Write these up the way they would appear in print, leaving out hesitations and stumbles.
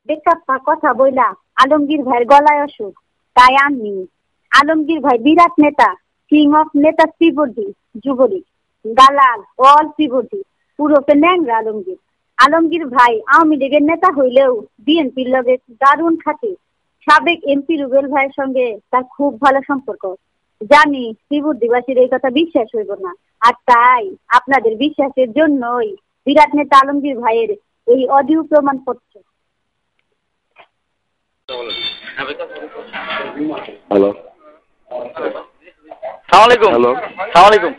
বেকাপ্পা কথা বইলা আলমগীর ভাইয়ের গলায় অসুখ, তাই আমি আলমগীর ভাই বিরাট নেতা, কিং অফ নেতা শ্রীবর্দী যুবলীগ, দালাল অল শ্রীবর্দী, পুরোপে ন্যাংরা আলমগীর। আলমগীর ভাই আওয়ামী লীগের নেতা হইলেও বিএনপির লগে দারুণ খাতির। সাবেক এমপি রুবেল ভাইয়ের সঙ্গে তার খুব ভালো সম্পর্ক। জানি শ্রীবর্দীবাসীর এই কথা বিশ্বাস হইব না, আর তাই আপনাদের বিশ্বাসের জন্যই বিরাট নেতা আলমগীর ভাইয়ের এই অডিও প্রমাণপত্র। হ্যালো, সালাম আলাইকুম। হ্যালো, সালাম আলাইকুম।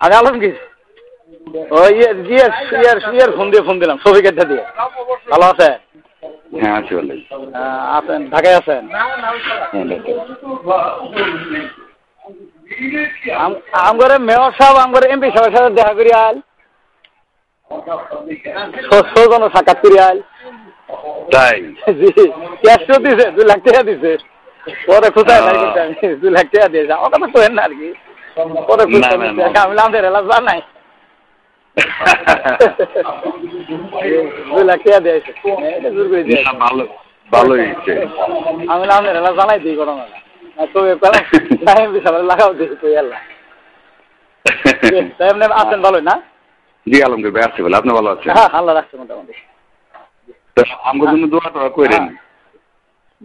আমি আলমগীর, ওই ফোন দিলাম শফিকেরটা দিয়ে। ভালো আছে? হ্যাঁ আছি বলে। আছেন ঢাকায় আছেন? আমগরে মেয়র সাহেব আমগরে এমপি সাহেবের সাথে দেখা করি আল, সৌজন সাক্ষাৎ করি আল। তাই জি, ক্যাশ দিছে 2 লাখ টাকা দিছে। পরে কোথায় নাই করতে আমি 2 লাখ টাকা দিয়েছে। আমার কথা কইেন না আর কি। পরে আমি আমাদের এলাকা জানাই 2 লাখ টাকা দিয়েছে। ভালো ভালো হয়েছে। আমি আমাদের এলাকা জানাই দিই ঘটনা। তবে টাইম বিশাল লাগাও দিই তুই এলা। এমনি আছেন ভালোই না? জি আলমগীর ভাই আছি বলে। আপনি ভালো আছেন? হ্যাঁ আল্লাহ রাখছে মোটামুটি। আমার জন্য দোয়া টোয়া করেন।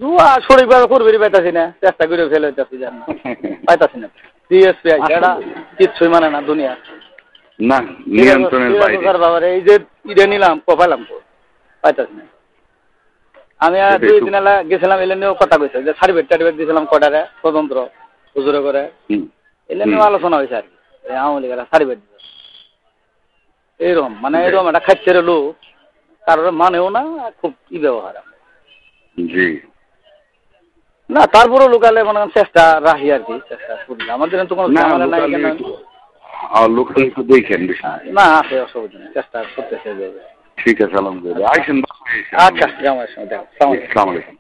দুয়া শরীরভাবে করবি পাইতাছি না, চেষ্টা করে ফেলে হইতাছি জান না, পাইতাছি না। ডিএসপি এটা কিচ্ছুই মানে না দুনিয়া। না নিয়ন্ত্রণের বাইরে। বাবার এই যে ইডে নিলাম পাইলাম তো, পাইতাছি না। আমি আর 2 দিন এলা গেছিলাম, এলে নিয়েও কথা কইছে যে সার্টিফিকেট দিয়েছিলাম কটারে স্বতন্ত্র হুজুরে করে, এলে নিয়েও আলোচনা হয়েছে আর কি। আওয়ামী লীগের সার্টিফিকেট দিল এইরকম, মানে এরকম একটা খাচ্ছের লোক, কারোর মানেও না, খুব ব্যবহার। জি না তারপরেও লোকালে মনে চেষ্টা রাখি আর কি, চেষ্টা করি। আমাদের তো কোনো ঝামেলা নাই কেন। লোকাল একটু দেখেন বিষয় না আছে, অসুবিধা নেই, চেষ্টা করতেছে। ঠিক আছে আলমগীর আইসেন। আচ্ছা, জামাইয়ের সঙ্গে দেখা। আসসালামু আলাইকুম।